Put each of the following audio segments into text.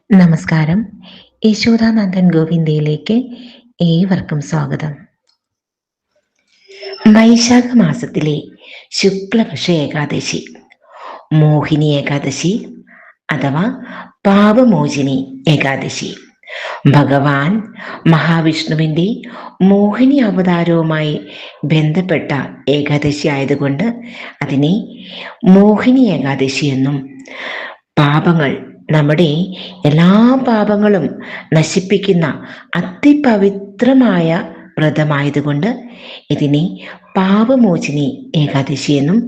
നമസ്കാരം. യശോദാനന്ദൻ ഗോവിന്ദയിലേക്ക് ഏവർക്കും സ്വാഗതം. വൈശാഖ മാസത്തിലെ ശുക്ലപക്ഷ ഏകാദശി, മോഹിനി ഏകാദശി അഥവാ പാപമോചിനി ഏകാദശി, ഭഗവാൻ മഹാവിഷ്ണുവിൻ്റെ മോഹിനി അവതാരവുമായി ബന്ധപ്പെട്ട ഏകാദശി ആയതുകൊണ്ട് അതിനെ മോഹിനി ഏകാദശി എന്നും, പാപങ്ങൾ, നമ്മുടെ എല്ലാ പാപങ്ങളും നശിപ്പിക്കുന്ന അതിപവിത്രമായ വ്രതമായതുകൊണ്ട് ഇതിനെ പാപമോചിനി ഏകാദശി എന്നും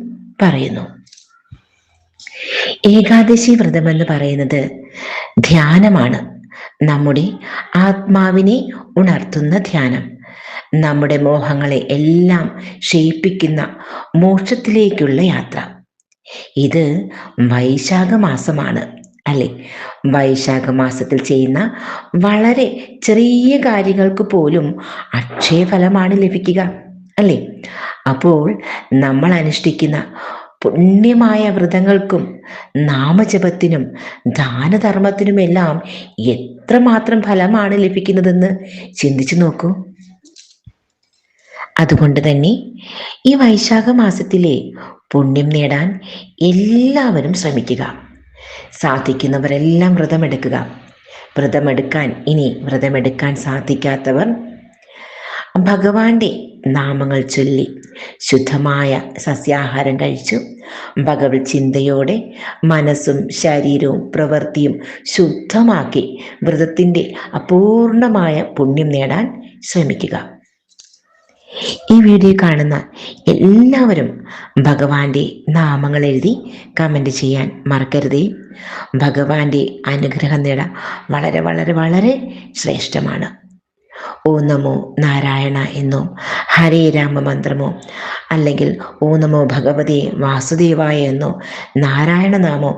പറയുന്നു. ഏകാദശി വ്രതമെന്ന് പറയുന്നത് ധ്യാനമാണ്. നമ്മുടെ ആത്മാവിനെ ഉണർത്തുന്ന ധ്യാനം, നമ്മുടെ മോഹങ്ങളെ എല്ലാം ക്ഷയിപ്പിക്കുന്ന മോക്ഷത്തിലേക്കുള്ള യാത്ര. ഇത് വൈശാഖ മാസമാണ് അല്ലെ? വൈശാഖ മാസത്തിൽ ചെയ്യുന്ന വളരെ ചെറിയ കാര്യങ്ങൾക്ക് പോലും അക്ഷയഫലമാണ് ലഭിക്കുക അല്ലെ? അപ്പോൾ നമ്മൾ അനുഷ്ഠിക്കുന്ന പുണ്യമായ വ്രതങ്ങൾക്കും നാമജപത്തിനും ദാനധർമ്മത്തിനുമെല്ലാം എത്രമാത്രം ഫലമാണ് ലഭിക്കുന്നതെന്ന് ചിന്തിച്ചു നോക്കൂ. അതുകൊണ്ട് തന്നെ ഈ വൈശാഖ മാസത്തിലെ പുണ്യം നേടാൻ എല്ലാവരും ശ്രമിക്കുക. സാധിക്കുന്നവരെല്ലാം വ്രതമെടുക്കുക. വ്രതമെടുക്കാൻ സാധിക്കാത്തവർ ഭഗവാന്റെ നാമങ്ങൾ ചൊല്ലി ശുദ്ധമായ സസ്യാഹാരം കഴിച്ചു ഭഗവത് ചിന്തയോടെ മനസ്സും ശരീരവും പ്രവൃത്തിയും ശുദ്ധമാക്കി വ്രതത്തിൻ്റെ അപൂർണമായ പുണ്യം നേടാൻ ശ്രമിക്കുക. ഈ വീഡിയോ കാണുന്ന എല്ലാവരും ഭഗവാന്റെ നാമങ്ങൾ എഴുതി കമന്റ് ചെയ്യാൻ മറക്കരുതേ. ഭഗവാന്റെ അനുഗ്രഹം നേടാൻ വളരെ വളരെ വളരെ ശ്രേഷ്ഠമാണ്. ഓ നമോ നാരായണ എന്നോ, ഹരേ രാമ മന്ത്രമോ, അല്ലെങ്കിൽ ഓ നമോ ഭഗവതേ വാസുദേവായ എന്നോ, നാരായണ നാമോ,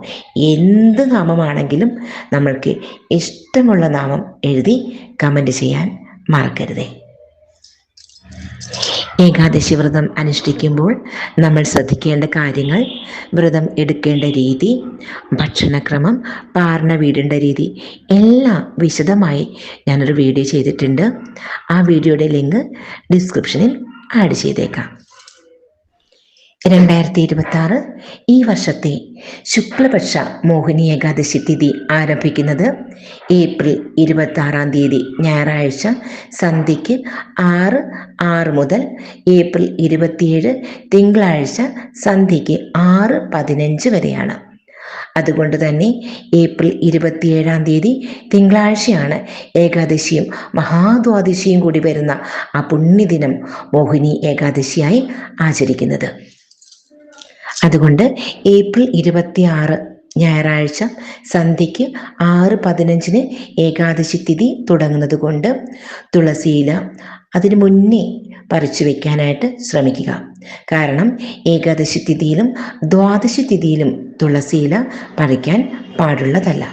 എന്ത് നാമമാണെങ്കിലും നമ്മൾക്ക് ഇഷ്ടമുള്ള നാമം എഴുതി കമന്റ് ചെയ്യാൻ മറക്കരുതേ. ഏകാദശി വ്രതം അനുഷ്ഠിക്കുമ്പോൾ നമ്മൾ ശ്രദ്ധിക്കേണ്ട കാര്യങ്ങൾ, വ്രതം എടുക്കേണ്ട രീതി, ഭക്ഷണക്രമം, പാർണ വീടേണ്ട രീതി എല്ലാം വിശദമായി ഞാനൊരു വീഡിയോ ചെയ്തിട്ടുണ്ട്. ആ വീഡിയോയുടെ ലിങ്ക് ഡിസ്ക്രിപ്ഷനിൽ ആഡ് ചെയ്തേക്കാം. 2026 ഈ വർഷത്തെ ശുക്ലപക്ഷ മോഹിനി ഏകാദശി തിഥി ആരംഭിക്കുന്നത് ഏപ്രിൽ 26 ഞായറാഴ്ച സന്ധ്യയ്ക്ക് 6:06 മുതൽ ഏപ്രിൽ 27 തിങ്കളാഴ്ച സന്ധ്യയ്ക്ക് 6:15 വരെയാണ്. അതുകൊണ്ട് തന്നെ ഏപ്രിൽ 27 തിങ്കളാഴ്ചയാണ് ഏകാദശിയും മഹാദ്വാദശിയും കൂടി വരുന്ന ആ പുണ്യദിനം മോഹിനി ഏകാദശിയായി ആചരിക്കുന്നത്. അതുകൊണ്ട് ഏപ്രിൽ 26 ഞായറാഴ്ച സന്ധ്യയ്ക്ക് 6:15 ഏകാദശി തിഥി തുടങ്ങുന്നത് കൊണ്ട് തുളസിയില അതിനു മുന്നേ പറിച്ചു വെക്കാനായിട്ട് ശ്രമിക്കുക. കാരണം ഏകാദശി തിഥിയിലും ദ്വാദശി തിഥിയിലും തുളസിയില പറിക്കാൻ പാടുള്ളതല്ല.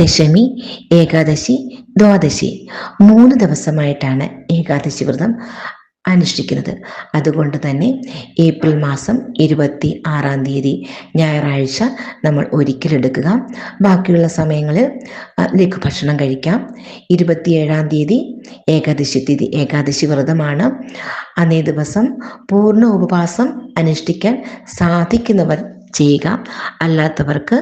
ദശമി, ഏകാദശി, ദ്വാദശി 3 ദിവസമായിട്ടാണ് ഏകാദശി വ്രതം അനുഷ്ഠിക്കുന്നത്. അതുകൊണ്ട് തന്നെ ഏപ്രിൽ മാസം 26 ഞായറാഴ്ച നമ്മൾ ഒരിക്കലെടുക്കുക. ബാക്കിയുള്ള സമയങ്ങളിൽ ലഘുഭക്ഷണം കഴിക്കാം. 27 ഏകാദശി തിഥി, ഏകാദശി വ്രതമാണ്. അന്നേ ദിവസം പൂർണ്ണ ഉപവാസം അനുഷ്ഠിക്കാൻ സാധിക്കുന്നവർ ചെയ്യുക. അല്ലാത്തവർക്ക്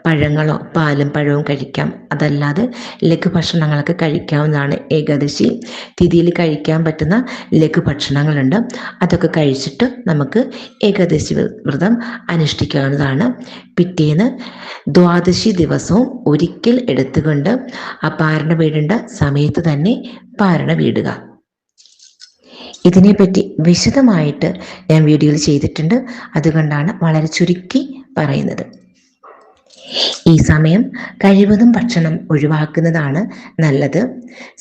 പഴങ്ങളോ പാലും പഴവും കഴിക്കാം. അതല്ലാതെ ലഘുഭക്ഷണങ്ങളൊക്കെ കഴിക്കാവുന്നതാണ്. ഏകാദശി തിഥിയിൽ കഴിക്കാൻ പറ്റുന്ന ലഘുഭക്ഷണങ്ങളുണ്ട്. അതൊക്കെ കഴിച്ചിട്ട് നമുക്ക് ഏകാദശി വ്രതം അനുഷ്ഠിക്കാവുന്നതാണ്. പിറ്റേന്ന് ദ്വാദശി ദിവസവും ഒരിക്കൽ എടുത്തുകൊണ്ട് ആ പാരണ വീടേണ്ട സമയത്ത് തന്നെ പാരണ വീടുക. ഇതിനെപ്പറ്റി വിശദമായിട്ട് ഞാൻ വീഡിയോയിൽ ചെയ്തിട്ടുണ്ട്. അതുകൊണ്ടാണ് വളരെ ചുരുക്കി പറയുന്നത്. ഈ സമയം കഴിവതും ഭക്ഷണം ഒഴിവാക്കുന്നതാണ് നല്ലത്.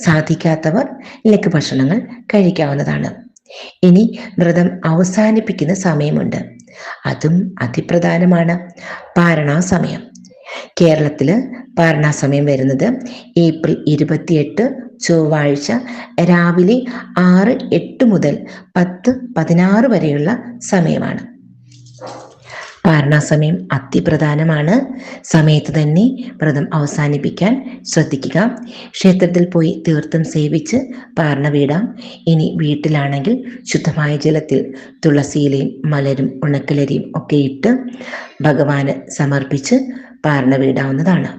സാധിക്കാത്തവർ ലഘുഭക്ഷണങ്ങൾ കഴിക്കാവുന്നതാണ്. ഇനി വ്രതം അവസാനിപ്പിക്കുന്ന സമയമുണ്ട്. അതും അതിപ്രധാനമാണ്. പാരണാ സമയം. കേരളത്തിൽ പാരണാ സമയം വരുന്നത് ഏപ്രിൽ 28 ചൊവ്വാഴ്ച രാവിലെ 6:08 മുതൽ 10:16 വരെയുള്ള സമയമാണ്. പാരണാസമയം അതിപ്രധാനമാണ്. സമയത്ത് തന്നെ വ്രതം അവസാനിപ്പിക്കാൻ ശ്രദ്ധിക്കുക. ക്ഷേത്രത്തിൽ പോയി തീർത്ഥം സേവിച്ച് പാരണ വീടാം. ഇനി വീട്ടിലാണെങ്കിൽ ശുദ്ധമായ ജലത്തിൽ തുളസിയിലയും മലരും ഉണക്കലരിയും ഒക്കെ ഇട്ട് ഭഗവാന് സമർപ്പിച്ച് പാരണ വീടാവുന്നതാണ്.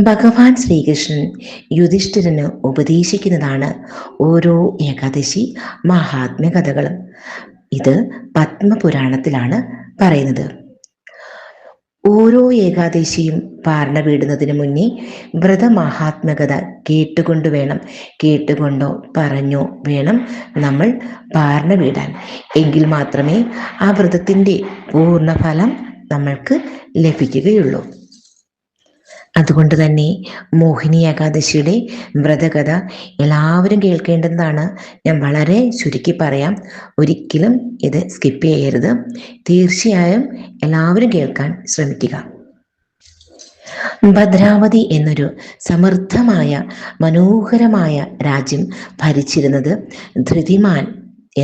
ഭഗവാൻ ശ്രീകൃഷ്ണൻ യുധിഷ്ഠിരന് ഉപദേശിക്കുന്നതാണ് ഓരോ ഏകാദശി മഹാത്മ്യ കഥകളും. ഇത് പത്മപുരാണത്തിലാണ് പറയുന്നത്. ഓരോ ഏകാദശിയും പാരണ വീടുന്നതിന് മുന്നേ വ്രതമഹാത്മകത കേട്ടുകൊണ്ടോ പറഞ്ഞോ വേണം നമ്മൾ പാരണ വീടാൻ. എങ്കിൽ മാത്രമേ ആ വ്രതത്തിൻ്റെ പൂർണ്ണഫലം നമ്മൾക്ക് ലഭിക്കുകയുള്ളൂ. അതുകൊണ്ട് തന്നെ മോഹിനി ഏകാദശിയുടെ വ്രതകഥ എല്ലാവരും കേൾക്കേണ്ടതാണ്. ഞാൻ വളരെ ചുരുക്കി പറയാം, ഒരിക്കലും ഇത് സ്കിപ്പ് ചെയ്യരുത്. തീർച്ചയായും എല്ലാവരും കേൾക്കാൻ ശ്രമിക്കുക. ഭദ്രാവതി എന്നൊരു സമൃദ്ധമായ മനോഹരമായ രാജ്യം ഭരിച്ചിരുന്നത് ധൃതിമാൻ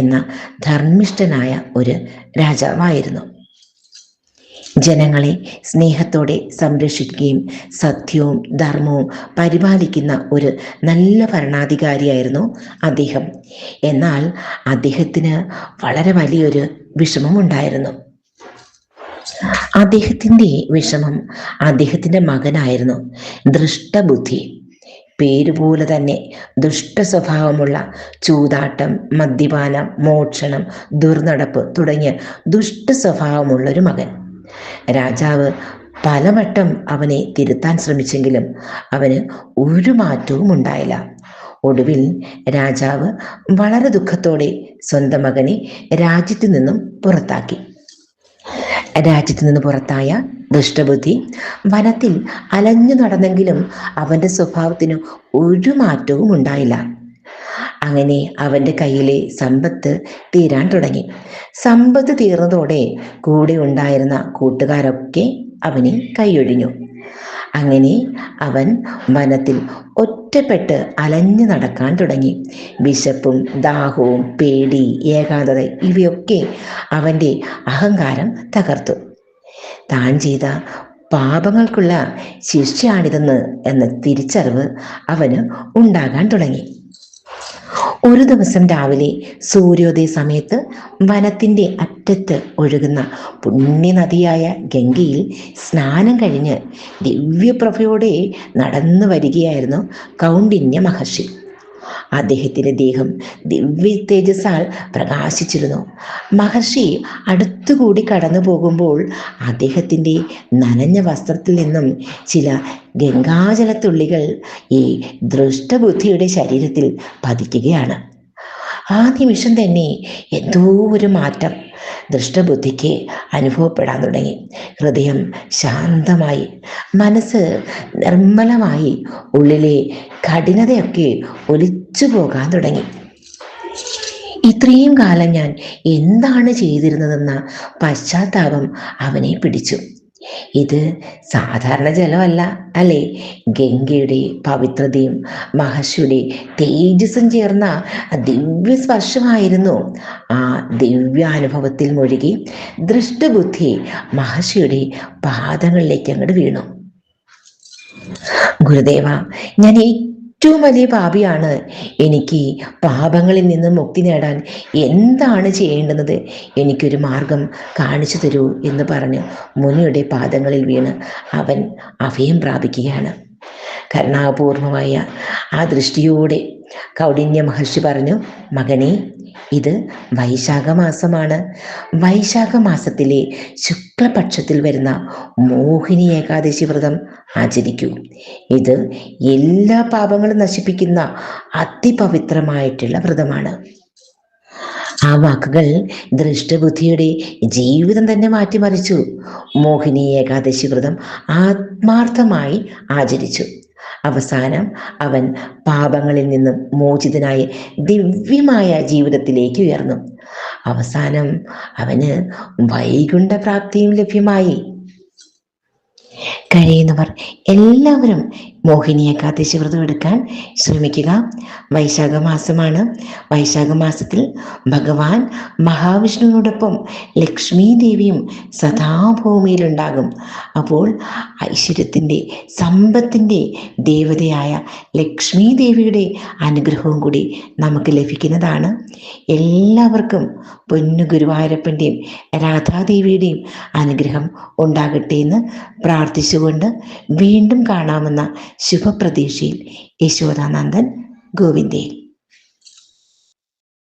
എന്ന ധർമ്മിഷ്ഠനായ ഒരു രാജാവായിരുന്നു. ജനങ്ങളെ സ്നേഹത്തോടെ സംരക്ഷിക്കുകയും സത്യവും ധർമ്മവും പരിപാലിക്കുന്ന ഒരു നല്ല ഭരണാധികാരിയായിരുന്നു അദ്ദേഹം. എന്നാൽ അദ്ദേഹത്തിന് വളരെ വലിയൊരു വിഷമമുണ്ടായിരുന്നു. അദ്ദേഹത്തിൻ്റെ വിഷമം അദ്ദേഹത്തിൻ്റെ മകനായിരുന്നു. ദൃഷ്ടബുദ്ധി, പേരുപോലെ തന്നെ ദുഷ്ട സ്വഭാവമുള്ള ചൂതാട്ടം, മദ്യപാനം, മോഷണം, ദുർനടപ്പ് തുടങ്ങിയ ദുഷ്ട സ്വഭാവമുള്ളൊരു മകൻ. രാജാവ് പലവട്ടം അവനെ തിരുത്താൻ ശ്രമിച്ചെങ്കിലും അവന് ഒരു മാറ്റവും ഉണ്ടായില്ല. ഒടുവിൽ രാജാവ് വളരെ ദുഃഖത്തോടെ സ്വന്തം മകനെ രാജ്യത്തു നിന്നും പുറത്താക്കി. രാജ്യത്തു നിന്ന് പുറത്തായ ദുഷ്ടബുദ്ധി വനത്തിൽ അലഞ്ഞു നടന്നെങ്കിലും അവന്റെ സ്വഭാവത്തിന് ഒരു മാറ്റവും ഉണ്ടായില്ല. അങ്ങനെ അവന്റെ കയ്യിലെ സമ്പത്ത് തീരാൻ തുടങ്ങി. സമ്പത്ത് തീർന്നതോടെ കൂടെ ഉണ്ടായിരുന്ന കൂട്ടുകാരൊക്കെ അവനെ കൈയൊഴിഞ്ഞു. അങ്ങനെ അവൻ വനത്തിൽ ഒറ്റപ്പെട്ട് അലഞ്ഞു നടക്കാൻ തുടങ്ങി. വിശപ്പും ദാഹവും പേടി, ഏകാന്തത ഇവയൊക്കെ അവന്റെ അഹങ്കാരം തകർത്തു. താൻ ചെയ്ത പാപങ്ങൾക്കുള്ള ശിക്ഷയാണിതെന്ന് എന്ന തിരിച്ചറിവ് അവന് ഉണ്ടാകാൻ തുടങ്ങി. ഒരു ദിവസം രാവിലെ സൂര്യോദയ സമയത്ത് വനത്തിന്റെ അറ്റത്ത് ഒഴുകുന്ന പുണ്യനദിയായ ഗംഗയിൽ സ്നാനം കഴിഞ്ഞ് ദിവ്യപ്രഭയോടെ നടന്നു വരികയായിരുന്നു കൗണ്ഡിന്യ മഹർഷി. അദ്ദേഹത്തിന്റെ ദേഹം ദിവ്യ തേജസ്സാൽ പ്രകാശിച്ചിരുന്നു. മഹർഷി അടുത്തുകൂടി കടന്നു പോകുമ്പോൾ അദ്ദേഹത്തിന്റെ നനഞ്ഞ വസ്ത്രത്തിൽ നിന്നും ചില ഗംഗാജലത്തുള്ളികൾ ഈ ദൃഷ്ടബുദ്ധിയുടെ ശരീരത്തിൽ പതിക്കുകയാണ്. ആ നിമിഷം തന്നെ എന്തോ ഒരു മാറ്റം ദൃഷ്ടബുദ്ധിക്ക് അനുഭവപ്പെടാൻ തുടങ്ങി. ഹൃദയം ശാന്തമായി, മനസ്സ് നിർമ്മലമായി, ഉള്ളിലെ കഠിനതയൊക്കെ ഒലിച്ചു പോകാൻ തുടങ്ങി. ഇത്രയും കാലം ഞാൻ എന്താണ് ചെയ്തിരുന്നതെന്ന പശ്ചാത്താപം അവനെ പിടിച്ചു. ഇത് സാധാരണ ജലമല്ല അല്ലേ? ഗംഗയുടെ പവിത്രതയും മഹർഷിയുടെ തേജസ്സും ചേർന്ന ദിവ്യ സ്പർശമായിരുന്നു. ആ ദിവ്യാനുഭവത്തിൽ മുഴുകി ദൃഷ്ടബുദ്ധി മഹർഷിയുടെ പാദങ്ങളിലേക്ക് അങ്ങോട്ട് വീണു. ഗുരുദേവ, ഞാൻ ഏറ്റവും വലിയ പാപിയാണ്. എനിക്ക് പാപങ്ങളിൽ നിന്ന് മുക്തി നേടാൻ എന്താണ് ചെയ്യേണ്ടുന്നത്? എനിക്കൊരു മാർഗം കാണിച്ചു തരൂ എന്ന് പറഞ്ഞ് മുനിയുടെ പാദങ്ങളിൽ വീണ് അവൻ അഭയം പ്രാപിക്കുകയാണ്. കരുണാപൂർണമായ ആ ദൃഷ്ടിയോടെ കൗണ്ഡിന്യ മഹർഷി പറഞ്ഞു, മകനെ, ഇത് വൈശാഖമാസമാണ്. വൈശാഖമാസത്തിലെ ശുക്ലപക്ഷത്തിൽ വരുന്ന മോഹിനി ഏകാദശി വ്രതം ആചരിക്കൂ. ഇത് എല്ലാ പാപങ്ങളും നശിപ്പിക്കുന്ന അതിപവിത്രമായിട്ടുള്ള വ്രതമാണ്. ആ വാക്കുകൾ ദൃഷ്ടബുദ്ധിയുടെ ജീവിതം തന്നെ മാറ്റിമറിച്ചു. മോഹിനി ഏകാദശി വ്രതം ആത്മാർത്ഥമായി ആചരിച്ചു. അവസാനം അവൻ പാപങ്ങളിൽ നിന്നും മോചിതനായി ദിവ്യമായ ജീവിതത്തിലേക്ക് ഉയർന്നു. അവസാനം അവന് വൈകുണ്ഠ പ്രാപ്തിയും ലഭ്യമായി. കഴിയുന്നവർ എല്ലാവരും മോഹിനി ഏകാദശി വ്രതം എടുക്കാൻ ശ്രമിക്കുക. വൈശാഖ മാസമാണ്. വൈശാഖ മാസത്തിൽ ഭഗവാൻ മഹാവിഷ്ണുവിനോടൊപ്പം ലക്ഷ്മി ദേവിയും സദാ ഭൂമിയിലുണ്ടാകും. അപ്പോൾ ഐശ്വര്യത്തിൻ്റെ, സമ്പത്തിൻ്റെ ദേവതയായ ലക്ഷ്മി ദേവിയുടെ അനുഗ്രഹവും കൂടി നമുക്ക് ലഭിക്കുന്നതാണ്. എല്ലാവർക്കും പൊന്നു ഗുരുവായൂരപ്പൻ്റെയും രാധാദേവിയുടെയും അനുഗ്രഹം ഉണ്ടാകട്ടെ എന്ന് പ്രാർത്ഥിച്ചുകൊണ്ട് വീണ്ടും കാണാമെന്ന ശുഭപ്രതീക്ഷയിൽ യശോദാനന്ദൻ ഗോവിന്ദേ.